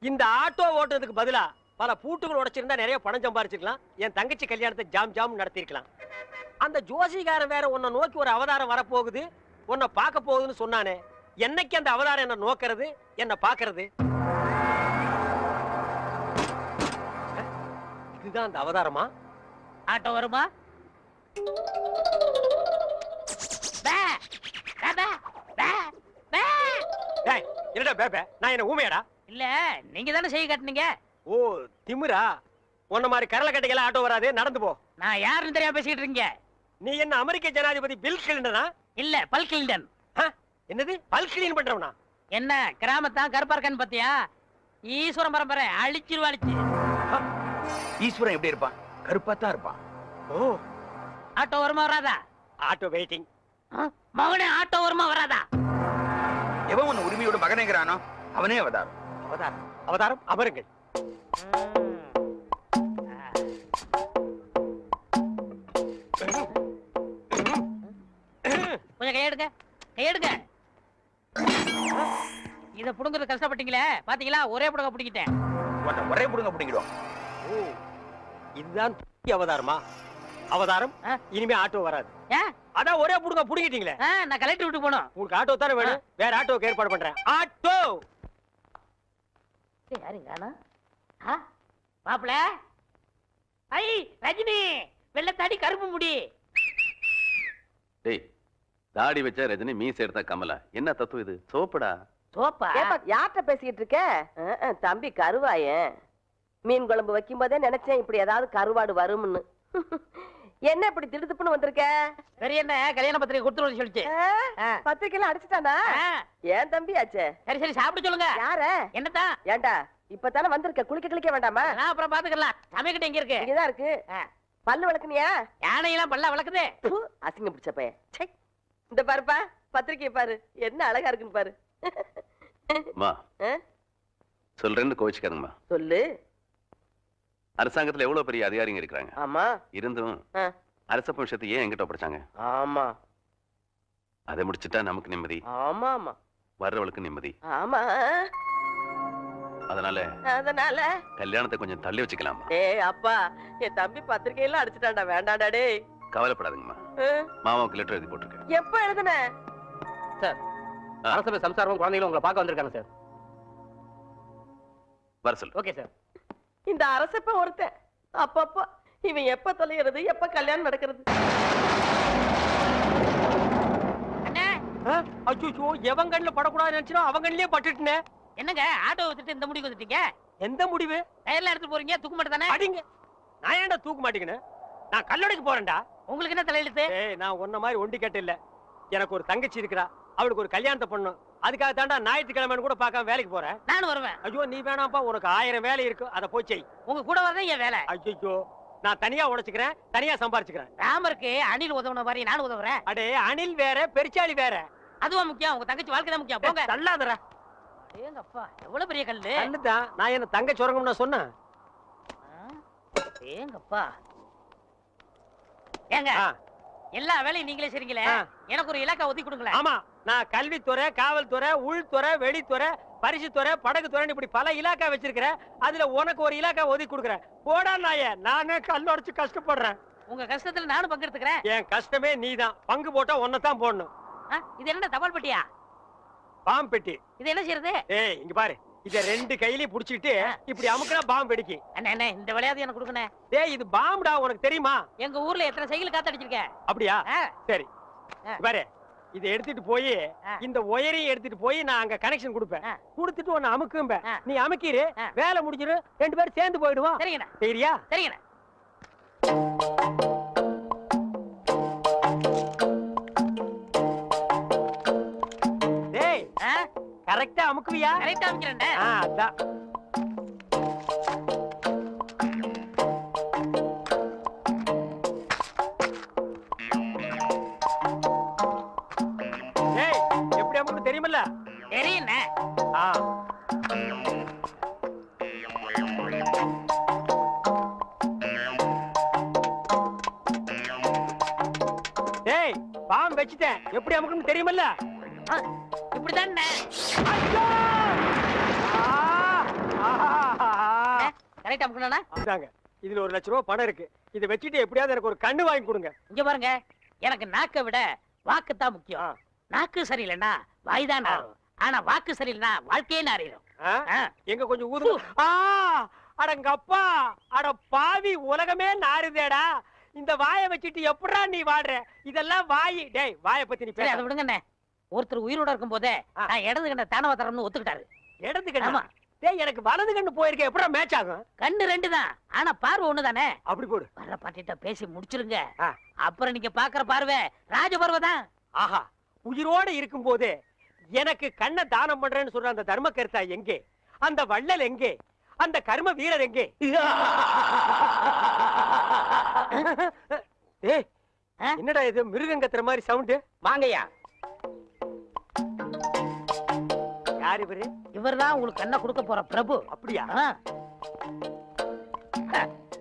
இந்த ஆட்டோ ஓட்டுறதுக்கு பதிலா பல பூட்டுகள் உடைச்சிருந்தா நிறைய பணம் சம்பாரிச்சிருக்கலாம். என் தங்கச்சி கல்யாணத்தை ஜாம் ஜாம் நடத்திருக்கலாம். அந்த ஜோசிகாரன் வேற உன்னை நோக்கி ஒரு அவதாரம் வரப்போகுது, உன்னை பார்க்க போகுதுன்னு சொன்னானே. என்னைக்கு அந்த அவதாரம் என்ன நோக்கிறது, என்ன பாக்குறது? இதுதான் அந்த அவதாரமா? ஆட்டோ வருமா? என்னடா பேபே, நான் என்ன ஊமையாடா? இல்ல, நீங்க தானே செய்ய காட்டுனீங்க. ஓ திமிரா? உன்ன மாதிரி கரல கட்டைகள ஆட்டோ வராது, நடந்து போ. நான் யாருன்னு தெரியாம பேசிட்டு இருக்கீங்க. நீ என்ன அமெரிக்க ஜனாதிபதி பில் கிளின்டனா? இல்ல, பல் கிளின்டன். என்னது பல் கிளீன் பண்றவனா? என்ன கிராமத்தான் கருப்பா இருக்கான்னு பாத்தியா? ஈஸ்வரன் பரம்பரை அழிச்சிருவாளிச்சு. ஈஸ்வரன் எப்படி இருப்பான்? கருப்பா தான் இருப்பான். ஓ, ஆட்டோ வருமா வராதா? Auto waiting. மகனே, ஆட்டோ வருமா வராதா? எவன் உன் உரிமையோட மகனேங்கிறானோ அவனே அவதாரம். அவதாரம் அவதாரம் அமருங்கள். கொஞ்சம் கையெடுங்க, கையெடுங்க. இத புடுங்கிறது கஷ்டப்பட்டீங்களே, பாத்தீங்களா? ஒரே புடுங்க புடிக்கிட்டேன். ஒரே புடுங்க புடிங்கிடுவோம். ஓ, இதுதான் அவதாரமா? அவதாரம் இனிமே ஆட்டோ வராது. அதான் ஒரே புடுங்க புடிங்கிட்டீங்களே. நான் கலெக்டர் வீட்டுக்கு போகணும். உங்களுக்கு ஆட்டோ தானே வேணும், வேற ஆட்டோக்கு ஏற்பாடு பண்றேன். ஆட்டோ யாருங்க? மாப்பிள, ஐ ரஜினி, வெள்ளத்தாடி கருப்பு முடி. டேய், தாடி வச்சா ரஜினி, மீசை எடுத்தா கமலா. என்ன தத்துவம் இது? சோப்புடா. சோப்பா? யார்கிட்ட பேசிக்கிட்டு இருக்க? தம்பி கருவாயன். மீன் குழம்பு வைக்கும் போதே நினைச்சேன் இப்படி ஏதாவது கருவாடு வரும்னு. என்ன இப்படி திடுதுப்புன்னு வந்திருக்க? சரி, என்ன கல்யாண பத்திரிகை கொடுத்துருவோம் சொல்லிச்சு. பத்திரிக்கையில அடிச்சுட்டானா? ஏன் தம்பி ஆச்சே? சரி சரி, சாப்பிட சொல்லுங்க. யார? என்னதான்? ஏண்டா இப்பதானே வந்திருக்க, குளிக்க கிளிக்க வேண்டாமா? நான் அப்புறம் பாத்துக்கலாம். சமைக்கிட்ட எங்க இருக்கு? இங்கதான் இருக்கு. பல்லு வளர்க்கனியா? யானையெல்லாம் பல்ல வளர்க்குது. அசிங்க பிடிச்ச பையன். இந்த பாருப்பா, பத்திரிக்கையை பாரு, என்ன அழகா இருக்குன்னு பாரு. சொல்றேன்னு கோவிச்சுக்காதுங்கம்மா. சொல்லு. அரசாங்கத்துல எவ்வளவு பெரிய அதிகாரிங்க இருக்கிறாங்க. ஆமா. இருந்தும் அரச விஷயத்தை ஏன் எங்கிட்ட படிச்சாங்க? ஆமா. அதை முடிச்சுட்டா நமக்கு நிம்மதி. ஆமா ஆமா. வர்றவளுக்கு நிம்மதி. ஆமா. அதனால கல்யாணத்தை கொஞ்சம் தள்ளி வச்சுக்கலாமா? அப்பா, என் தம்பி பத்திரிகையெல்லாம் அடிச்சுட்டான்டா, வேண்டாண்டா. டேய் கவலைப்படாதுங்கம்மா, மாமாவுக்கு லெட்டர் எழுதி போட்டிருக்கேன். எப்ப எழுதுன? சார், அரசபை சம்சாரமும் குழந்தைகளும் உங்களை பார்க்க வந்திருக்காங்க சார். வர சொல்லு. Okay sir. இந்த அரசப்ப ஒருத்தன் அப்பப்ப இவன் எப்ப தொலைகிறது, எப்ப கல்யாணம் நடக்கிறது? அச்சோ, எவன் கண்ணுல படக்கூடாது நினைச்சா அவன் கண்ணிலே பட்டுட்டே. என்னங்க ஆட்டோ வச்சுட்டு இந்த முடிவு வந்துட்டீங்க? எந்த முடிவு? டயர்ல எடுத்து போறீங்க, தூக்க மாட்டே தானே? அடிங்க. நான் ஏன்டா தூக்க மாட்டேங்கன்னு? நான் கல்லடைக்கு போறேன்டா. உங்களுக்கு என்ன தலையெழுத்து? நான் உன்ன மாதிரி ஒண்டி கேட்டு இல்ல. எனக்கு ஒரு தங்கச்சி இருக்கிறா, அவளுக்கு ஒரு கல்யாணத்தை பண்ணணும். அதுக்காக தாண்டா ஞாயிற்றுக்கிழமை கூட பார்க்காம வேலைக்கு போறேன். நானும் வருவேன். ஐயோ நீ வேணாம்ப்பா, உனக்கு 1000 வேலை இருக்கு, அதை போய் செய். உங்க கூட வரதான் என் வேலை. ஐயோ, நான் தனியா உழைச்சுக்கிறேன், தனியா சம்பாரிச்சுக்கிறேன். ராமருக்கு அணில் உதவுன மாதிரி நானும் உதவுறேன். அடே, அணில் வேற பெருச்சாளி வேற. அதுவா முக்கியம்? உங்க தங்கச்சி வாழ்க்கை தான் முக்கியம். போங்க. தள்ளாதடா. ஏங்க அப்பா, எவ்வளவு பெரிய கல்லு. கல்லுதான். நான் என்ன தங்க சுரங்கம்னு சொன்னேன்? ஏங்கப்பா. ஏங்க, எல்லா வேலையும் நீங்களே செய்றீங்களே, எனக்கு ஒரு இலாக்கா ஒதுக்கி கொடுங்களேன். ஆமா, நான் கல்வித்துறை, காவல்துறை, உள்துறை, வெளித்துறை, பரிசுத்துறை, படகுத்துறை, இப்படி பல இலாக்கா வச்சிருக்கிறேன். அதுல உனக்கு ஒரு இலாக்கா ஒதுக்கி கொடுக்குறேன். போடா நாயே, நானே கல்லொடைச்சு கஷ்டப்படுறேன். உங்க கஷ்டத்துல நானும் பங்கெடுத்துக்கிறேன். என் கஷ்டமே நீதான். பங்கு போட்டா ஒன்னதான் போடணும். இது என்ன தபால் பெட்டியா? பாம்பு பெட்டி. இது என்ன செய்யறது? இங்க பாரு, இத 2 கையிலயும் புடிச்சிட்டு இப்படி அமுக்குனா பாம்பு வெடிக்கும். அண்ணே, இந்த விளையாட்டு எனக்கு கொடுக்கணும். இது பாம்புடா, உனக்கு தெரியுமா? எங்க ஊர்ல எத்தனை சைக்கிள் காத்தடிச்சிருக்கேன். அப்படியா? சரி பாரு, இத எடுத்துட்டு போய் இந்த ஒயரையும் எடுத்துட்டு போய் நான் அங்க கனெக்ஷன் கொடுப்பேன். கொடுத்துட்டு உன்னை அமுக்கும்ப, நீ அமுக்கிரு, வேலை முடிஞ்சிரு, 2 பேரும் சேர்ந்து போயிடுவோம். சரிங்கண்ணா. சரியா? சரிங்கண்ணா. கரெக்டா அமுக்குவியா? கரெக்டா அமுக்குறேன். அதான். எப்படி அமுக்கு தெரியுமில்ல? தெரியுண்ணே. பாம்பு வச்சுட்டேன், எப்படி அமுக்குன்னு தெரியுமில்ல? இப்படிதான். லைட் அமுக்கணும்னா அதாங்க இதுல 1 லட்சம் ரூபாய் பணம் இருக்கு. இதை வச்சுட்டு எப்படியாவது எனக்கு ஒரு கண்ணு வாங்கி கொடுங்க. இங்க பாருங்க, எனக்கு நாக்கை விட வாக்கு தான் முக்கியம். நாக்கு சரியில்லைன்னா வாய்தான் நாரும். ஆனா வாக்கு சரியில்லைன்னா வாழ்க்கையே நாரிடும். எங்க கொஞ்சம் ஊதுங்க. அடங்கப்பா, அட பாவி, உலகமே நாறுதேடா. இந்த வாயை வச்சுட்டு எப்படா நீ வாடுற? இதெல்லாம் வாய். டேய், வாயை பத்தி நீ பேச. அதை விடுங்கண்ணே. ஒருத்தர் உயிரோட இருக்கும் போதே நான் இடது கண்ண தானவ தரம்னு ஒத்துக்கிட்டாரு. இடது கண்ணா? டேய், எனக்கு வலது கண்ணு போயிருக்கேன், எப்படா மேட்ச் ஆகும்? கண்ணு 2 தான், ஆனா பார்வை 1 தானே. அப்படி போடு. வர்ற பாட்டிட்ட பேசி முடிச்சிருங்க. அப்புறம் நீங்க பாக்குற பார்வை ராஜ பார்வை தான். ஆஹா, உயிரோட இருக்கும் போதே எனக்கு கண்ணை தானம் பண்றேன்னு சொல்ற அந்த தர்ம கர்த்தா எங்கே? அந்த வள்ளல் எங்கே? அந்த கர்ம வீரர் எங்கே? ஏய், என்னடா இது மிருகங்கத்துற மாதிரி சவுண்ட்? வாங்கய்யா. யார் இவரு? இவர்தான் உங்களுக்கு கண்ணை கொடுக்க போற பிரபு. அப்படியா?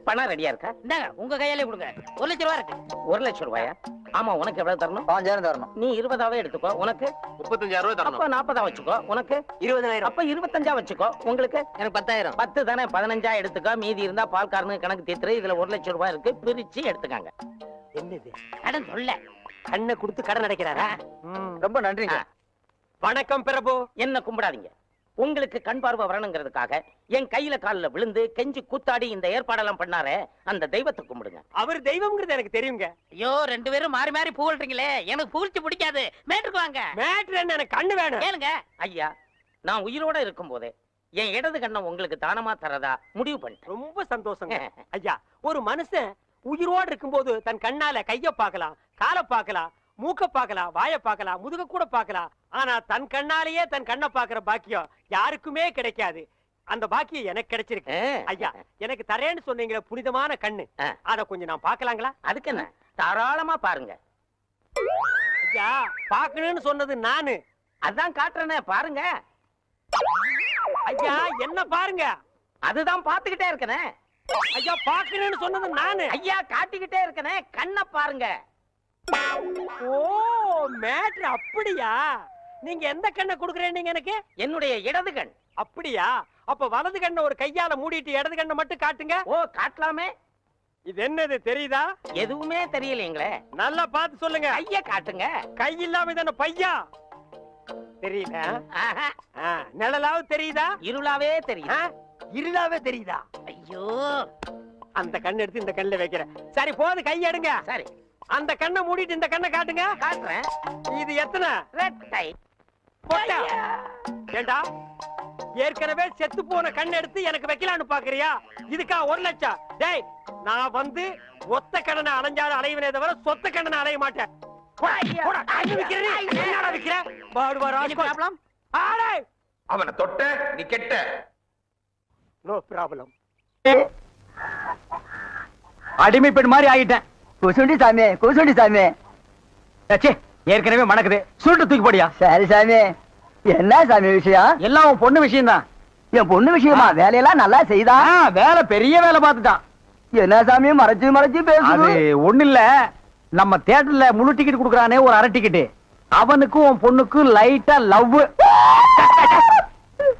பணம் ரெடியா இருக்கா? இந்தாங்க, உங்க கையாலே கொடுங்க. 1 லட்சம் ரூபாய் இருக்கு. 1 லட்சம் ரூபாயா? ஆமா, உனக்கு எவ்வளவு தரணும்? 5000 தரணும். நீ 20ஆவே எடுத்துக்கோ. உனக்கு 35000 ரூபாய் தரணும். அப்ப 40ஆ வச்சுக்கோ. உனக்கு 20000. அப்ப 25ஆ வச்சுக்கோ. உங்களுக்கு எனக்கு 10000. 10 தானே, 15ஆ எடுத்துக்கோ. மீதி இருந்தா பால்காரனுக்கு கணக்கு தீர்த்துரு. இதுல 1 லட்சம் ரூபாய் இருக்கு, பிரிச்சு எடுத்துக்காங்க. என்னது? கடன் சொல்ல கண்ணை கொடுத்து கடன் அடைக்கிறாரா? ரொம்ப நன்றிங்க. வணக்கம் பிரபு. என்ன கும்பிடாதீங்க. உங்களுக்கு கண் பார்வை வரணுங்கிறதுக்காக என் கையில காலில் விழுந்து கெஞ்சி கூத்தாடி இந்த ஏற்பாடெல்லாம் பண்ணாரே, அந்த தெய்வத்தை கும்பிடுங்க. அவர் தெய்வம்ங்கிறது எனக்கு தெரியுங்க. ஐயோ, 2 பேரும் மாறி மாறி புகழ்றீங்களே, எனக்கு புகழ்ச்சி பிடிக்காது. மேட்டுக்கு வாங்க. மேட்ரு என்ன? எனக்கு கண்ணு வேணும். ஏனுங்க? ஐயா, நான் உயிரோட இருக்கும் போதே என் இடது கண்ணை உங்களுக்கு தானமா தரதா முடிவு பண்ணிட்டேன். ரொம்ப சந்தோஷங்க. ஐயா, ஒரு மனுஷன் உயிரோடு இருக்கும்போது தன் கண்ணால கைய பார்க்கலாம், காலை பார்க்கலாம், மூக்க பார்க்கலாம், வாயை பார்க்கலாம், முதுக கூட பார்க்கலாம். ஆனா தன் கண்ணாலேயே தன் கண்ணை பார்க்கிற பாக்கியம் யாருக்குமே கிடைக்காது. அந்த பாக்கியம் எனக்கு கிடைச்சிருக்கு. ஐயா, எனக்கு தரேன்னு சொன்னீங்களே புனிதமான கண்ணு, அத கொஞ்சம் நான் பார்க்கலாங்களா? அதுக்கு என்ன, தாராளமா பாருங்க. ஐயா, பார்க்கணும்னு சொன்னது நானு. அதான் காட்டுறேனே, பாருங்க. ஐயா, என்ன பாருங்க? அதுதான் பாத்துக்கிட்டே இருக்கனே. ஐயா, பார்க்கணும்னு சொன்னது நானு. ஐயா, காட்டிக்கிட்டே இருக்கனே, கண்ணை பாருங்க. ஓ, மேட்ரு அப்படியா? நீங்க எந்த கண்ணை குடுக்குறேன்னு எனக்கு? என்னுடைய இடது கண். அப்படியா? அப்ப வலது கண்ணை ஒரு கையால மூடிட்டு இடது கண்ணை மட்டும் காட்டுங்க. ஓ, காட்டலாமே. இது என்னது தெரியுதா? எதுவுமே தெரியலீங்களே. நல்லா பார்த்து சொல்லுங்க. கைய காட்டுங்க. கை இல்லாம இது என்ன பையா? தெரியல. நிழலாவது தெரியுதா? இருளாவே தெரியுது. இருளாவே தெரியுதா? ஐயோ, அந்த கண்ணை எடுத்து இந்த கண்ணுல வைக்கிறேன். சரி, போது, கை எடுங்க. சரி, அந்த கண்ணை மூடிட்டு இந்த கண்ணை காட்டுங்க. காட்டுறேன். இது எத்தனை? ரெட்டை. போட்டா? ஏண்டா, ஏற்கனவே செத்து போன கண் எடுத்து எனக்கு வைக்கலான்னு பாக்குறியா? இதுக்கா 1 லட்சம்? டேய், நான் வந்து ஒத்த கடனை அலைஞ்சாலும் அலைவனே தவிர சொத்த கடனை அலைய மாட்டேன். அவனை தொட்ட நீ கெட்ட. No problem. அடிமை பெண் மாதிரி ஆகிட்டேன். குசுண்டி சாமி, குசுண்டி சாமி. ஏற்கனவே மணக்குது, சுருட்டு தூக்கி போடியா. சரி சாமி, என்ன சாமி விஷயம்? எல்லாம் உன் பொண்ணு விஷயம் தான். என் பொண்ணு விஷயமா? வேலையெல்லாம் நல்லா செய்தா? வேலை பெரிய வேலை பார்த்துட்டான். என்ன சாமி மறைச்சு மறைச்சு அது பேசுது? ஒண்ணு இல்ல, நம்ம தியேட்டர்ல முழு டிக்கெட் குடுக்கறானே ஒரு அரை டிக்கெட், அவனுக்கும் உன் பொண்ணுக்கும் லைட்டா லவ்.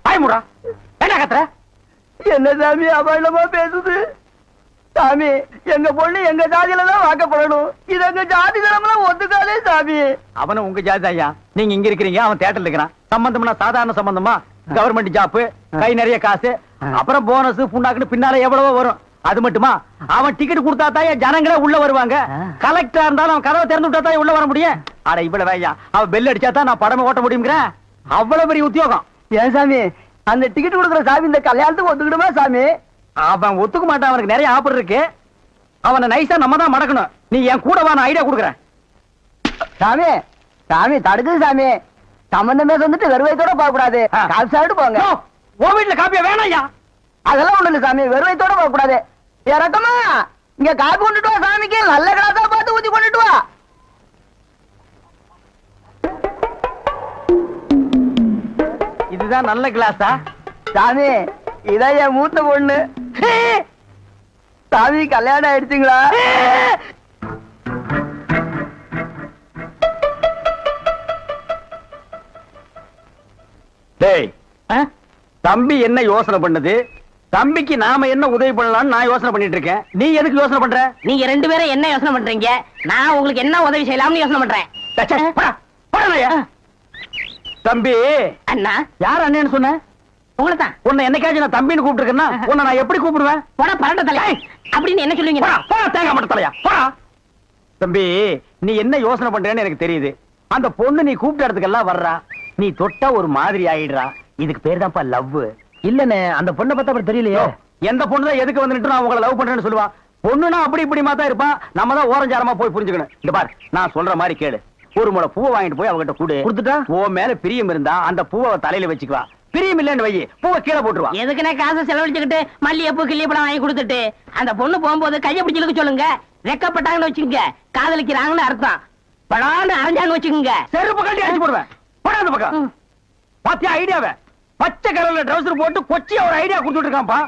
பயமுடா, என்ன கத்துற? என்ன சாமி அபாயமா பேசுது? சாமி, எங்க பொண்ணு எங்க ஜாதியில தான் வாக்கப்படணும். இது எங்க ஜாதி தரம்லாம் ஒத்துக்காதே சாமி. அவன உங்க ஜாதி ஐயா, நீங்க இங்க இருக்கிறீங்க, அவன் தியேட்டர்ல இருக்கிறான். சம்பந்தம்னா சாதாரண சம்பந்தமா? கவர்மெண்ட் ஜாப், கை நிறைய காசு, அப்புறம் போனஸ் புண்ணாக்குன்னு பின்னால எவ்வளவோ வரும். அது மட்டுமா, அவன் டிக்கெட் கொடுத்தா தான் ஜனங்களே உள்ள வருவாங்க. கலெக்டரா இருந்தாலும் அவன் கதவை திறந்து விட்டா தான் உள்ள வர முடியும். அட இவ்வளவு ஐயா, அவன் பெல் அடிச்சா தான் நான் படமே ஓட்ட முடியுங்கிற அவ்வளவு பெரிய உத்தியோகம். ஏன் சாமி, அந்த டிக்கெட் கொடுக்குற சாமி இந்த கல்யாணத்துக்கு ஒத்துக்கிடுமா சாமி? அவன் ஒத்துக்க மாட்டான், அவனுக்கு நிறைய ஆஃபர் இருக்கு. அவனை நைஸா நம்ம தான் மடக்கணும். நீ என் கூட வா, நான் ஐடியா கொடுக்குறேன். சாமி, சாமி தடுக்குது சாமி. சம்பந்தமே வந்துட்டு வெறுவைத்தோட போக கூடாது, காசு சாப்பிட்டு போங்க. உன் வீட்டுல காப்பியா வேணாயா? அதெல்லாம் ஒண்ணு இல்ல சாமி, வெறுவைத்தோட போக கூடாது. இறக்கமா இங்க காப்பி கொண்டுட்டு வா சாமிக்கு, நல்ல கிளாஸா பார்த்து ஊத்தி கொண்டுட்டு வா. இதுதான் நல்ல கிளாஸா? சாமி, இதான் என் மூத்த பொண்ணு. சாமி கல்யாணம் ஆயிடுச்சுங்களா? டேய், தம்பி என்ன யோசனை பண்ணது? தம்பிக்கு நாம என்ன உதவி பண்ணலாம்னு நான் யோசனை பண்ணிட்டு இருக்கேன். நீ எதுக்கு யோசனை பண்ற? நீங்க 2 பேரும் என்ன யோசனை பண்றீங்க? நான் உங்களுக்கு என்ன உதவி செய்யலாம்னு யோசனை பண்றேன். டச்சே, போடா, போடாயா. தம்பி, அண்ணா, யார் அண்ணன்னு சொன்ன? உங்களை தான். உன்னை என்னைக்காச்சும் நான் தம்பின்னு கூப்பிட்டுருக்கேன்னா உன்னை நான் எப்படி கூப்பிடுவேன்? போடா பரண்ட தலை அப்படின்னு என்ன சொல்லுவீங்க? போடா, போடா, தேங்காய் மட்டும் தலையா, போடா. தம்பி, நீ என்ன யோசனை பண்றேன்னு எனக்கு தெரியுது. அந்த பொண்ணு நீ கூப்பிட்ட இடத்துக்கெல்லாம் வர்றா, நீ தொட்டா ஒரு மாதிரி ஆயிடுறா. இதுக்கு பேர் தான்ப்பா லவ். இல்லனே, அந்த பொண்ணை பார்த்தா அப்புறம் தெரியலையே. எந்த பொண்ணு தான் எதுக்கு வந்துட்டு நான் உங்களை லவ் பண்றேன்னு சொல்லுவா? பொண்ணுனா அப்படி இப்படிமா தான் இருப்பா. நம்ம தான் ஓரஞ்சாரமா போய் புரிஞ்சுக்கணும். இந்த பார், நான் சொல்ற மாதிரி கேளு. ஒரு முளை பூவை வாங்கிட்டு போய் அவகிட்ட கூடு. கொடுத்துட்டா உன் மேல பிரியம் இருந்தா அந்த பூவை தலையில வச்சுக்குவா. பிரியம் இல்லன்னு வை, பூவை கீழே போட்டுருவா. எதுக்குன்னா காசை செலவழிச்சுக்கிட்டு மல்லிகைப்பூ கிள்ளிப்பழம் வாங்கி கொடுத்துட்டு அந்த பொண்ணு போகும்போது கையை பிடிச்சிலுக்கு சொல்லுங்க. ரெக்கப்பட்டாங்கன்னு வச்சுக்கோங்க, காதலிக்கிறாங்கன்னு அர்த்தம். படான்னு அரைஞ்சான்னு வச்சுக்கோங்க, செருப்பு கட்டி அடிச்சு போடுவேன். போடா அந்த பக்கம். பாத்தியா ஐடியாவை? பச்சை கலர்ல ட்ரவுசர் போட்டு கொச்சியா ஒரு ஐடியா கொடுத்துட்டு இருக்கான்ப்பா.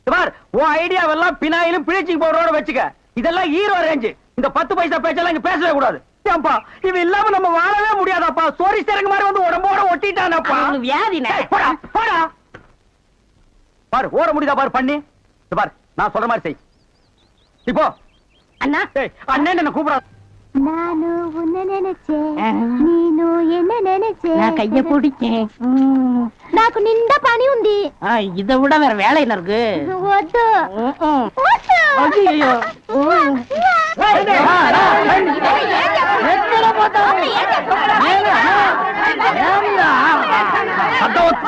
பார், உன் ஐடியாவெல்லாம் பினாயிலும் பிளீச்சிங் பவுடரோட வச்சுக்க. இதெல்லாம் ஹீரோ ரேஞ்ச். இந்த 10 பைசா பேச்செல்லாம் இங்க பேசவே கூடாது. ஏன்பா, இவன் இல்லாம நம்ம வாழவே முடியாதாப்பா. சோரி சேரங்க மாதிரி வந்து உடம்போட ஒட்டிட்டானப்பா. வியாதினே. போடா, போடா. பாரு, ஓட முடியுதா பாரு பண்ணி. பாரு, நான் சொல்ற மாதிரி செய். இப்போ அண்ணா, அண்ணன் என்ன கூப்பிடா. நானு உன்னை நினைச்சேன், நீனு என்ன நினைச்சேன். நான் கைய பிடிச்சேன். నాకు నిండా పని ఉంది. இதை விட வேற வேலை என்ன இருக்கு? వద్దు ஐயோ,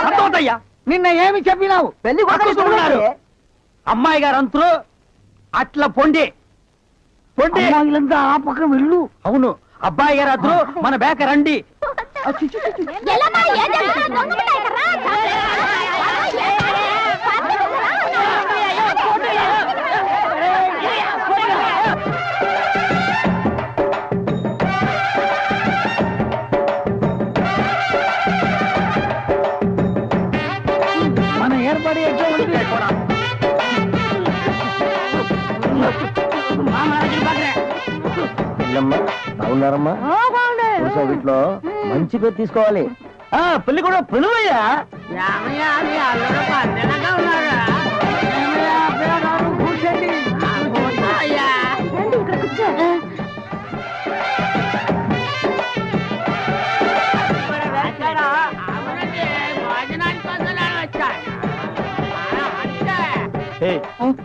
అర్థమవుతయ్యా. నిన్న ఏమి చెప్పినావు? పెళ్లి కొడుకున్నారు అమ్మాయి గారు అంతరు అట్లా పొండి పొండి ఆ పక్క వెళ్ళు. అవును, అబ్బాయి గారు అద్దరు మన బేక రండి. ఎల్లమ్మా, ఏ జరుగుతుందో దొంగముండాయి కర్రా. మన ఏర్పడి ఎట్లా ఉంది? అవునారమ్మా, వీటిలో మంచి పేరు తీసుకోవాలి. పెళ్లి కూడా పిలువయ్యా.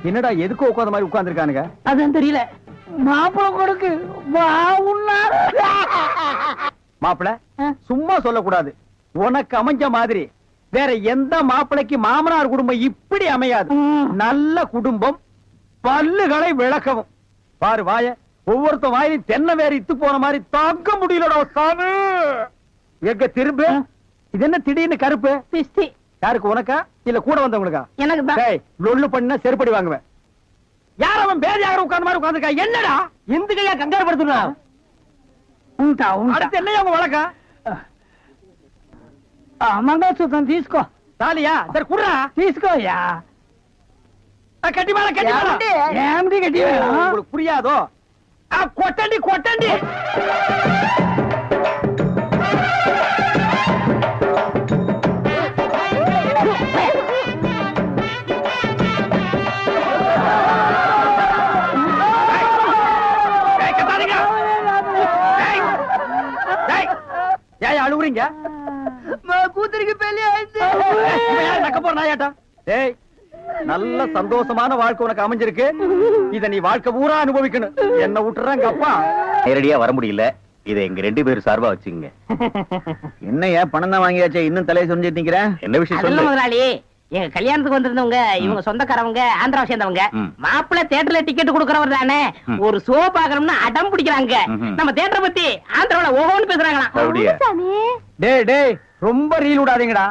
என்னடா எதுக்கு உட்கார்ந்த மாதிரி உட்கார்ந்துருக்கானுங்க? அதான் தெரியல. மாப்பிள கொடுக்கு மாப்பிள சும்மா சொல்லக்கூடாது. உனக்கு அமைஞ்ச மாதிரி வேற எந்த மாப்பிளைக்கு மாமனார் குடும்பம் இப்படி அமையாது. நல்ல குடும்பம், பல்லுகளை விளக்கவும். பாரு வாய, ஒவ்வொருத்த வாயிலும் தென்னை வேற இத்து போன மாதிரி தாங்க முடியலடா சாமி. எங்க திரும்ப இது என்ன திடீர்னு கருப்பு? பிஸ்தி. யாருக்கு, உனக்கா இல்ல கூட வந்தவங்களுக்கா? எனக்கு தான். லொல்லு பண்ண செருப்படி வாங்குவேன். யார் அவன் பேதியாக உட்கார்ந்த மாதிரி உட்கார்ந்துருக்கா? என்னடா இந்த கையா கங்காரு படுத்துனா? அடுத்து என்னையா உங்க வழக்கா? మంగళసూత్రం తీసుకో. తాలియా సరే కుర్రా తీసుకోయా. కట్టి మేళ కట్టి మేళ ఏమిటి కట్టి మేళ? உங்களுக்கு புரியாதோ? కొట్టండి కొట్టండి. ஏன் அழுகுறீங்க? கூతురికి పెళ్లి ஆயிடுச்சு. நக்க போற நாயாட்டா. ஏய், நல்ல சந்தோஷமான வாழ்க்கை உனக்கு அமைஞ்சிருக்கு. இத நீ வாழ்க்கை பூரா அனுபவிக்கணும். என்ன விட்டுறாங்க அப்பா. நேரடியா வர முடியல. இதை எங்க 2 பேரும் சார்பா வச்சுங்க. என்னையா பணம் தான் வாங்கியாச்சே, இன்னும் தலையை சொரிஞ்சிட்டு நிக்கிற? என்ன விஷயம் சொல்லு முதலாளி. எங்க கல்யாணத்துக்கு வந்திருந்தவங்க இவங்க சொந்தக்காரவங்க, ஆந்திராவை சேர்ந்தவங்க. மாப்பிள்ளை தியேட்டர்ல டிக்கெட் கொடுக்கறவர் தானே, ஒரு ஷோ பாக்கணும்னு அடம் பிடிக்கிறாங்க. நம்ம தியேட்டரை பத்தி ஆந்திராவில ஓஹோன்னு பேசுறாங்களாம். டேய் டேய், ரொம்ப ரீல் விடாதீங்கடா.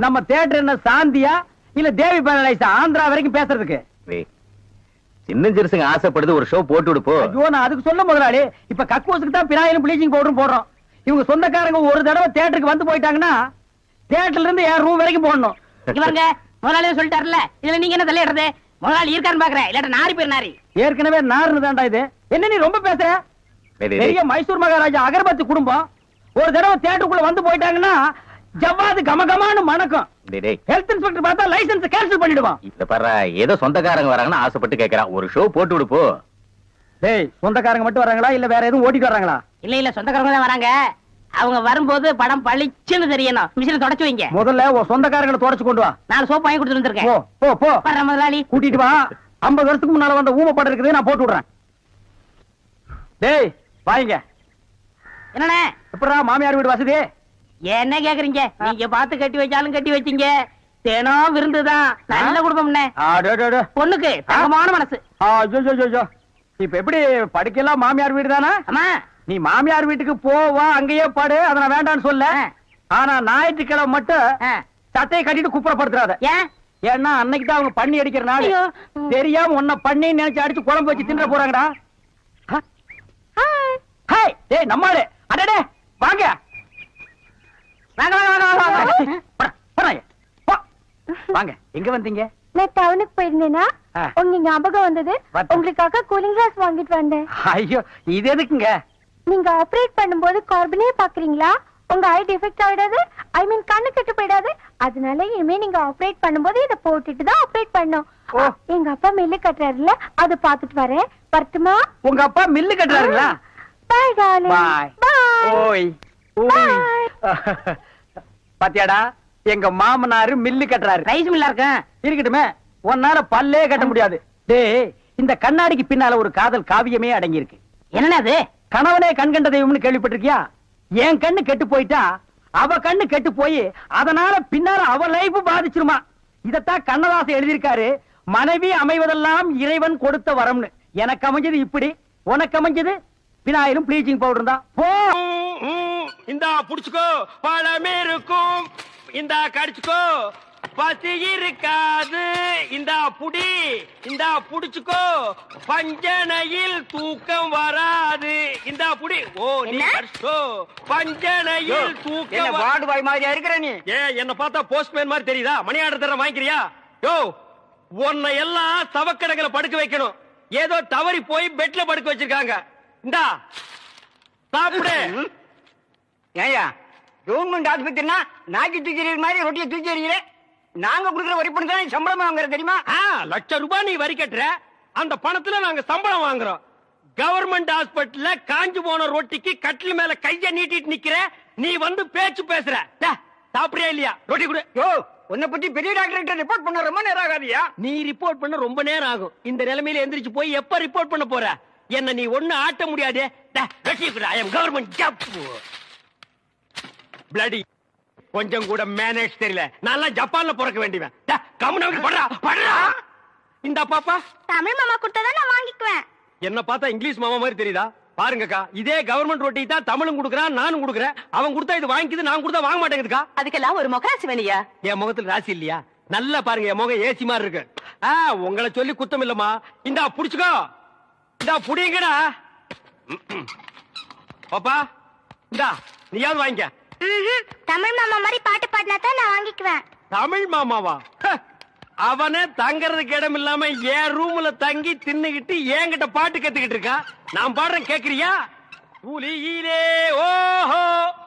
நம்ம தியேட்டர் என்ன சாந்தியா இல்ல தேவி பேரலைஸா ஆந்திரா வரைக்கும் பேசுறதுக்கு? சின்ன சிறுசுங்க ஆசைப்படுது, ஒரு ஷோ போட்டு விடுப்போ. ஐயோ, நான் அதுக்கு சொல்ல முதலாளி. இப்ப கக்கூசுக்கு தான் பினாயிலும் ப்ளீச்சிங் பவுடரும் போடுறோம். இவங்க சொந்தக்காரங்க ஒரு தடவை தியேட்டருக்கு வந்து போயிட்டாங்கன்னா தியேட்டர்ல இருந்து என் ரூம் வரைக்கும் போடணும். இவங்க முதலாளியே சொல்லிட்டாருல, இதுல நீங்க என்ன தலையிடுறது? முதலாளி இருக்கான்னு பாக்குறேன், இல்லாட்ட நாரி பேர் நாரி. ஏற்கனவே நார்னு தான்டா இது. என்ன நீ ரொம்ப பேசுற? பெரிய மைசூர் மகாராஜா அகர்பத்தி குடும்பம் ஒரு தடவை தியேட்டருக்குள்ள வந்து போயிட்டாங்கன்னா ஜவ்வாது கமகமான்னு மணக்கும். டேய் ஹெல்த் இன்ஸ்பெக்டர் பார்த்தா லைசென்ஸ் கேன்சல் பண்ணிடுவான். இத பாரு, ஏதோ சொந்தக்காரங்க வராங்கன்னு ஆசைப்பட்டு கேக்குறான். ஒரு ஷோ போட்டு விடு போ. டேய் சொந்தக்காரங்க மட்டும் வராங்களா இல்ல வேற எதுவும் ஓட்டிட்டு வராங்களா? இல்ல சொந்தக்காரங்க தான் வராங்க. அவங்க வரும்போது படம் பளிச்சுன்னு தெரியணும். மிஷினை தொடச்சு வைங்க. முதல்ல உன் சொந்தக்காரங்களை தொடச்சு கொண்டு வா. 4 சோப்பு வாங்கி கொடுத்துட்டு வந்திருக்கேன். போ போ போ. வர்ற முதலாளி. கூட்டிட்டு வா. 50 வருஷத்துக்கு முன்னால வந்த ஊமை படம் இருக்குது, நான் போட்டு விடுறேன். டேய் வாங்க. என்னண்ணே எப்படா மாமியார் வீடு வசதி? என்ன கேக்குறீங்க? நீங்க பார்த்து கட்டி வச்சாலும் கட்டி வச்சீங்க. தினம் விருந்துதான். நல்ல குடும்பம்ண்ணே. அடடட. பொண்ணுக்கு தங்கமான மனசு. ஐயோ. இப்ப எப்படி படுக்கலாம் மாமியார் வீடு தானா? அம்மா நீ மாமியார் வீட்டுக்கு போவா, அங்கேயே படு, அத நான் வேண்டாம்னு சொல்ல. ஆனா ஞாயிற்றுக்கிழமை மட்டும் சட்டையை கட்டிட்டு குப்புறப்படுத்துறாத. ஏன்? ஏன்னா அன்னைக்கு தான் அவங்க பண்ணி அடிக்கிற நாள். ஐயோ. தெரியாம உன்னை பண்ணி நினைச்சு அடிச்சு குழம்பு வச்சு தின்ற போறாங்கடா. ஹாய் டேய் நம்மாளே. அடடே வாங்க. வாங்க வாங்க வாங்க வாங்க. போறாங்க. போ. வாங்க. எங்க வந்தீங்க? நான் டவுனுக்கு போயிருந்தேனா ஆ. உங்க ஞாபகம் வந்தது. பார்த்தேன். உங்களுக்காக கூலிங் கிளாஸ் வாங்கிட்டு வந்தேன். ஐயோ இது எதுக்குங்க? நீங்க ஆபரேட் பண்ணும்போது கார்பனே பாக்குறீங்களா? உங்க ஐ டிஃபெக்ட் ஆயிடாது, ஐ மீன் கண்ணு கெட்டு போயிடாது. அதனால இனிமே நீங்க ஆபரேட் பண்ணும்போது இத போட்டுட்டு தான் ஆபரேட் பண்ணணும். ஓ. எங்க அப்பா மில்லு கட்டுறாருல, அதை பாத்துட்டு வரேன். வரட்டுமா? உங்க அப்பா மில்லு கட்டுறாருங்களா? பாய் டார்லிங். பாய். பாய். ஓய் ஓய். பாத்தியாடா எங்க மாமனாரு மில்லு கட்டுறாரு. ரைஸ் மில்லா இருக்கேன். இருக்கட்டுமே, உன்னால பல்லே கட்ட முடியாது. டேய் இந்த கண்ணாடிக்கு பின்னால ஒரு காதல் காவியமே அடங்கி இருக்கு. என்னண்ணே அது? கணவனே கண் கண்ட தெய்வம்னு கேள்விப்பட்டிருக்கியா? என் கண்ணு கெட்டு போயிட்டா அவ கண்ணு கெட்டு போய் அதனால பின்னால அவ லைஃப் பாதிச்சிருமா. இதத்தான் கண்ணதாசன் எழுதியிருக்காரு. மனைவி அமைவதெல்லாம் இறைவன் கொடுத்த வரம்னு. எனக்கு அமைஞ்சது இப்படி, உனக்கு அமைஞ்சது விநாயகரும் ப்ளீச்சிங் பவுடர் தான். போ. இந்தா புடிச்சுக்கோ, பழமே இருக்கும். இந்தா கடிச்சுக்கோ, பசி இருக்காது. இந்தா புடி, இந்தா புடிச்சுக்கோ, பஞ்சனையில் தூக்கம் வராது. இந்தா புடி. ஓ நீ கடிச்சுக்கோ, பஞ்சனையில் தூக்கம். வார்டு பாய் மாதிரியா இருக்கிற நீ? என்ன பார்த்தா போஸ்ட்மேன் மாதிரி தெரியுதா? மணி ஆர்டர் தர வாங்கிக்கிறியா? யோ உன்னை எல்லாம் சவக்கடங்களை படுக்க வைக்கணும். ஏதோ தவறி போய் பெட்ல படுக்க வச்சிருக்காங்க. இந்தா சாப்பிடு. ஏயா கவர்மெண்ட் ஆஸ்பத்திரினா நாக்கி தூக்கி மாதிரி ரொட்டியை தூக்கி எறிகிறேன். நாங்க கொடுக்குற வரி பணம் தான் சம்பளம் வாங்குற தெரியுமா? லட்சம் ரூபாய் நீ வரி கட்டுற, அந்த பணத்துல நாங்க சம்பளம் வாங்குறோம். கவர்மெண்ட் ஹாஸ்பிட்டல்ல காஞ்சு போன ரொட்டிக்கு கட்டில் மேல கைய நீட்டிட்டு நிக்கிற, நீ வந்து பேச்சு பேசுற. சாப்பிடுறியா இல்லையா? ரொட்டி கொடு. யோ உன்னை பத்தி பெரிய டாக்டர் ரிப்போர்ட் பண்ண ரொம்ப நேரம் ஆகாதியா? நீ ரிப்போர்ட் பண்ண ரொம்ப நேரம் ஆகும். இந்த நிலைமையில எந்திரிச்சு போய் எப்ப ரிப்போர்ட் பண்ண போற? என்ன நீ ஒண்ணு ஆட்ட முடியாது. கவர்மெண்ட் ஜாப் பிளடி கொஞ்சம் கூட மேனேஜ் தெரியல. நான் ஜப்பான்ல பிறக்க வேண்டியவன். கம்முனு படுறா படுறா. இந்த பாப்பா தமிழ் மாமா கொடுத்தா நான் வாங்கிக்குவேன். என்ன பார்த்தா இங்கிலீஷ் மாமா மாதிரி தெரியுதா? பாருங்கக்கா, இதே கவர்மெண்ட் ரொட்டி தான் தமிழும் கொடுக்குறான், நானும் கொடுக்குறேன். அவன் கொடுத்தா இது வாங்கிக்குது, நான் கொடுத்தா வாங்க மாட்டேங்குதுக்கா. அதுக்கெல்லாம் ஒரு முகராசி வேணியா? என் முகத்துல ராசி இல்லையா? நல்லா பாருங்க, என் முகம் ஏசி மாதிரி இருக்கு. உங்களை சொல்லி குத்தம் இல்லம்மா. இந்தா புடிச்சுக்கோ, இந்தா புடிங்கடா. பாப்பா இந்தா நீயாவது வாங்கிக்க. தமிழ் மாமா மாதிரி பாட்டு பாடினா தான் நான் வாங்கிக்குவேன். தமிழ் மாமாவா? அவனே தங்கறதுக்கு இடம் இல்லாம என் ரூம்ல தங்கி தின்னுகிட்டு என்கிட்ட பாட்டு கத்துக்கிட்டு இருக்கா. நான் பாடுறேன், கேக்குறியா? துளியிலே ஓஹோ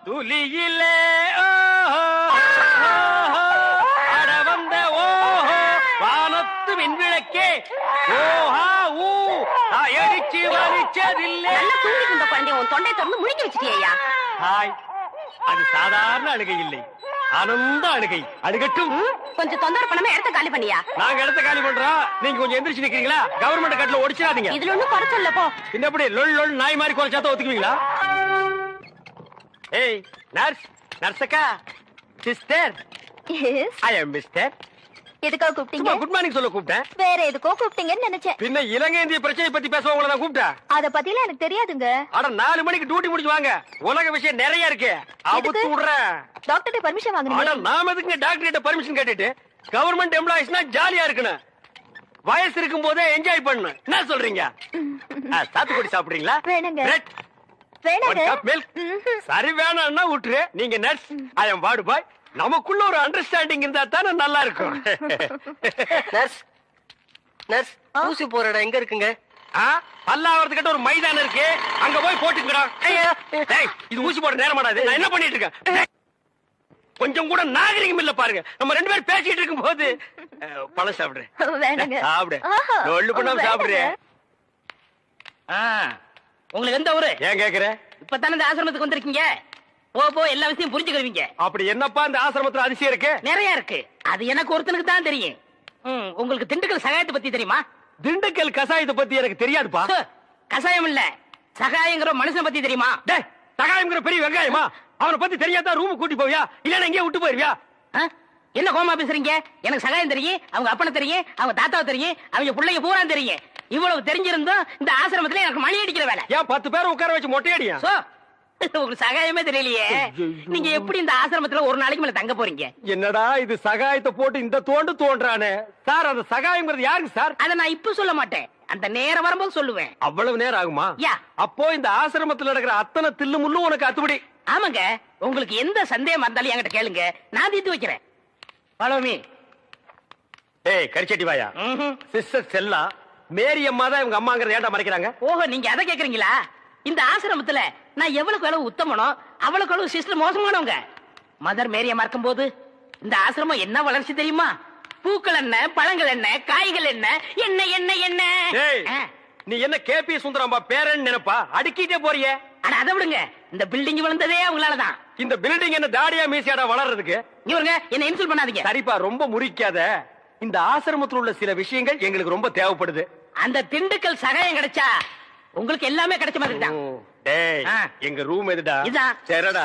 துளியிலே ஓஹோ அட வந்த ஓஹோ வானத்து விண்விளக்கே ஓஹா ஊ அடிச்சு வலிச்சதில்லை. நல்லா தூங்கிட்டு இருந்த குழந்தை உன் தொண்டை திறந்து முழுங்கி வச்சிட்டியா? ஹாய், அது சாதாரண அழுகை இல்லை, ஆனந்த அழுகை. அழுகட்டும். கொஞ்சம் தொந்தரவு பண்ணாம இடத்த காலி பண்ணியா? நாங்க இடத்த காலி பண்றோம், நீங்க கொஞ்சம் எந்திரிச்சு நிக்கிறீங்களா? கவர்மெண்ட் கட்டல ஒடிச்சிடாதீங்க. இதுல ஒண்ணும் குறைச்சல போ. என்ன எப்படி லொல் லொல் நாய் மாதிரி குறைச்சாத்த ஒத்துக்குவீங்களா? ஏய் நர்ஸ், நர்ஸக்கா, சிஸ்டர், ஐ அம் மிஸ்டர். எதுக்காக கூப்பிட்டீங்க? குட் மார்னிங் சொல்ல கூப்பிட்டேன். வேற எதுக்கோ கூப்பிட்டீங்கன்னு நினைச்சேன். பின்ன இலங்கை இந்திய பிரச்சனை பத்தி பேச உங்களை நான் கூப்பிட்டேன். அத பத்திலாம் எனக்கு தெரியாதுங்க. அட 4 மணிக்கு டியூட்டி முடிச்சு வாங்க, உலக விஷயம் நிறைய இருக்கு. அவுத்து விடுறேன். டாக்டர் பர்மிஷன் அட வாங்குறீங்க? நாம எதுக்கு டாக்டர் கிட்ட பர்மிஷன் கேட்டுட்டு? கவர்மெண்ட் எம்ப்ளாயிஸ்னா ஜாலியா இருக்கணும், வயசு இருக்கும் போதே என்ஜாய் பண்ணணும். என்ன சொல்றீங்க? சாத்துக்குடி சாப்பிடுறீங்களா? வேணுங்க. Bread? வேணாங்க. One cup milk? சரி வேணாம்னா விட்டுரு. நீங்க நர்ஸ், ஐ அம் வார்டு பாய். நமக்குள்ள ஒரு அண்டர்ஸ்டாண்டிங் இருந்தா தானே நல்லா இருக்கும். நர்ஸ், நர்ஸ், ஊசி போற இடம் எங்க இருக்குங்க? பல்லாவரத்துக்கிட்ட ஒரு மைதானம் இருக்கு, அங்க போய் போட்டுக்கிறோம். இது ஊசி போட நேரம் ஆடாது. நான் என்ன பண்ணிட்டு இருக்கேன்? கொஞ்சம் கூட நாகரிகம் இல்ல பாருங்க. நம்ம 2 பேரும் பேசிட்டு இருக்கும் போது பழம் சாப்பிடுறேன். சாப்பிடு. ஒண்ணு பண்ணாம சாப்பிடுறேன். உங்களுக்கு எந்த ஊரு? ஏன் கேக்குற? இப்பதானே இந்த ஆசிரமத்துக்கு வந்திருக்கீங்க. போ எல்லா விஷயம் புரிஞ்சுக்கிறீங்க. அப்படி என்னப்பா இந்த ஆசிரமத்துல அதிசயம் இருக்கு? நிறைய இருக்கு. அது எனக்கு ஒருத்தனுக்கு தான் தெரியும். உங்களுக்கு திண்டுக்கல் சகாயத்தை பத்தி தெரியுமா? திண்டுக்கல் கசாயத்தை பத்தி எனக்கு தெரியாதுப்பா. கசாயம் இல்ல, சகாயங்கிற மனுஷன் பத்தி தெரியுமா? சகாயம்ங்கிற பெரிய வெங்காயமா? அவனை பத்தி தெரியாதா ரூம் கூட்டி போவியா இல்ல எங்கேயே விட்டு போயிருவியா? என்ன கோமா பேசுறீங்க? எனக்கு சகாயம் தெரியும், அவங்க அப்பனை தெரியும், அவங்க தாத்தாவை தெரியும், அவங்க பிள்ளைங்க பூரா தெரியும். இவ்வளவு தெரிஞ்சிருந்தோம் இந்த ஆசிரமத்துல எனக்கு மணி அடிக்கிற வேலை. ஏன் 10 பேரை உட்கார வச்சு மொட்டையடியா? உங்களுக்கு சகாயமே தெரியலையே. நீங்க எப்படி இந்த ஆசிரமத்துல ஒரு நாளைக்கு மேல தங்க போறீங்க? என்னடா இது சகாயத்தை போட்டு இந்த தோன்றானே சார். அந்த சகாயம்ங்கிறது யாருக்கு சார்? அதை நான் இப்ப சொல்ல மாட்டேன், அந்த நேரம் வரும்போது சொல்லுவேன். அவ்வளவு நேரம் ஆகுமா? அப்போ இந்த ஆசிரமத்துல நடக்கிற அத்தனை தில்லு முள்ளும் உனக்கு அத்துபடி? ஆமாங்க. உங்களுக்கு எந்த சந்தேகம் இருந்தாலும் என்கிட்ட கேளுங்க, நான் தீர்த்து வைக்கிறேன். பழமி. ஏய் கரிச்சட்டி வாயா. சிஸ்டர் செல்லா மேரி அம்மா தான் இவங்க அம்மாங்கறத ஏன்டா மறைக்கிறாங்க? ஓஹோ, நீங்க அதை கேக்குறீங்களா? இந்த ஆசிரமத்துல நான் எவ்வளவுக்கு எவ்வளவு உத்தமனோ அவ்வளவுக்கு எவ்வளவு சிஸ்டர் மோசமானவங்க. மதர் மேரி அம்மா இருக்கும்போது இந்த ஆசிரமம் என்ன வளர்ச்சி தெரியுமா? பூக்கள் என்ன, பழங்கள் என்ன, காய்கள் என்ன, என்ன என்ன என்ன. நீ என்ன கேபி சுந்தரம்பா பேரன் நினைப்பா? அடுக்கிட்டே போறியே. ஆனா அதை விடுங்க, இந்த பில்டிங் விழுந்ததே அவங்களாலதான். இந்த பில்டிங் என்ன தாடியா மீசியாடா வளர்றதுக்கு? இவங்க என்ன இன்சல்ட் பண்ணாதீங்க. சரிப்பா, ரொம்ப முறிக்காத. இந்த ஆசிரமத்தில் உள்ள சில விஷயங்கள் எங்களுக்கு ரொம்ப தேவைப்படுது. அந்த திண்டுக்கல் சகாயம் கிடைச்சா உங்களுக்கு எல்லாமே கிடைச்ச மாதிரி தான். டேய், எங்க ரூம் எதுடா? இதான். சரிடா.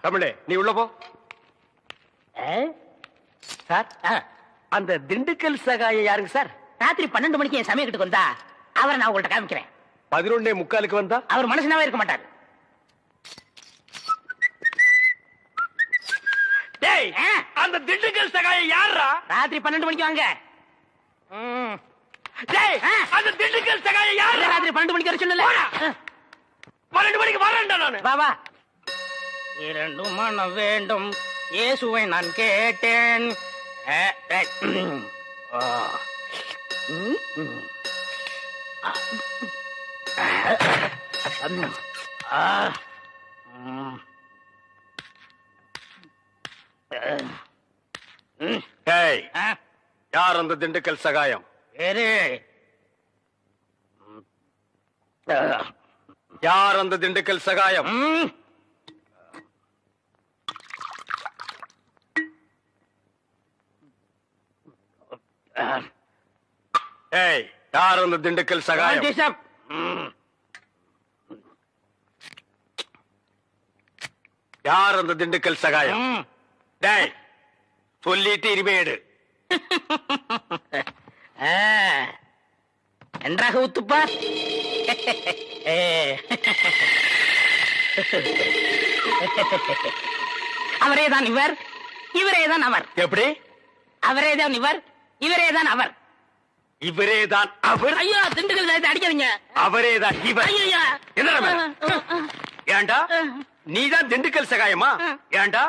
தமிழே, நீ உள்ள போ. சார், அந்த திண்டுக்கல் சகாயம் யாருங்க சார்? ராத்திரி 12 மணிக்கு என் சமயத்துக்கு வந்தா அவரை நான் உங்கள்ட்ட காமிக்கிறேன். 11:45 வந்தா அவர் மனுஷனாவே இருக்க மாட்டார். டேய், அந்த திண்டுக்கல் சகாயம் யாரா? ராத்திரி 12 மணிக்கு வாங்க. டேய், அந்த திண்டுக்கல் சகாயம் யாரா? ராத்திரி 12 மணிக்கு வர சொல்லல. 12 மணிக்கு வரேன்டா நானு. வா வா. 2 மனம் வேண்டும் இயேசுவை நான் கேட்டேன். டேய், யார் அந்த திண்டுக்கல் சகாயம்? யார் அந்த திண்டுக்கல் சகாயம்? ஏய், யார் அந்த திண்டுக்கல் சகாயம்? யார் அந்த திண்டுக்கல் சகாயம்? டேய், சொல்லிட்டு இனிமேடு. நன்றாக ஊத்துப்பா. அவரேதான் இவர், இவரேதான் அவர். எப்படி? அவரேதான் இவர், இவரேதான் அவர். இவரேதான் அவர்? ஐயோ, திண்டுக்கல் சகாயத்தை அடிக்காதீங்க. அவரேதான் இவர். ஐயா, ஏண்டா நீதான் திண்டுக்கல் சகாயமா? ஏண்டா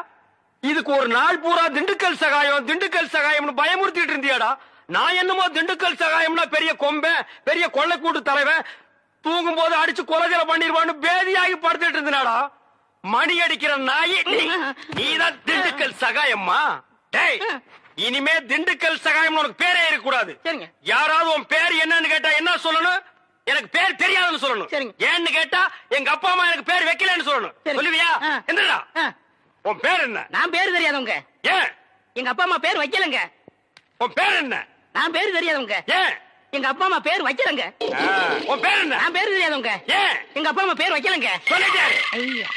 இதுக்கு ஒரு நாள் பூரா திண்டுக்கல் சகாயம் திண்டுக்கல் சகாயம்னு பயமுறுத்திட்டு இருந்தியாடா? நான் என்னமோ திண்டுக்கல் சகாயம்னா பெரிய கொம்பை, பெரிய கொள்ளைக்கூட்டு தலைவன், தூங்கும் போது அடிச்சு கொலைகளை பண்ணிடுவான்னு பேதியாகி படுத்துட்டு இருந்தாடா. மணி அடிக்கிற நாயி நீதான் திண்டுக்கல் சகாயம்மா? டேய், இனிமே திண்டுக்கல் சகாயம் உனக்கு பேரே இருக்க கூடாது. யாராவது உன் பேர் என்னன்னு கேட்டா என்ன சொல்லணும்? எனக்கு பேர் தெரியாதுன்னு சொல்லணும். ஏன்னு கேட்டா எங்க அப்பா அம்மா எனக்கு பேர் வைக்கலன்னு சொல்லணும். சொல்லுவியா? என்னடா உன் பேர் என்ன? நான் பேர் தெரியாதவங்க. ஏன்? எங்க அப்பா அம்மா பேர் வைக்கலங்க. உன் பேர் என்ன? நான் பேர் தெரியாதவங்க. ஏன்? எங்க அப்பா அம்மா பேர் வைக்கலங்க. உன் பேர் என்ன? நான் பேர் தெரியாதவங்க. ஏன்? எங்க அப்பா அம்மா பேர் வைக்கலங்க. சொல்லிட்டாரு. ஐயா.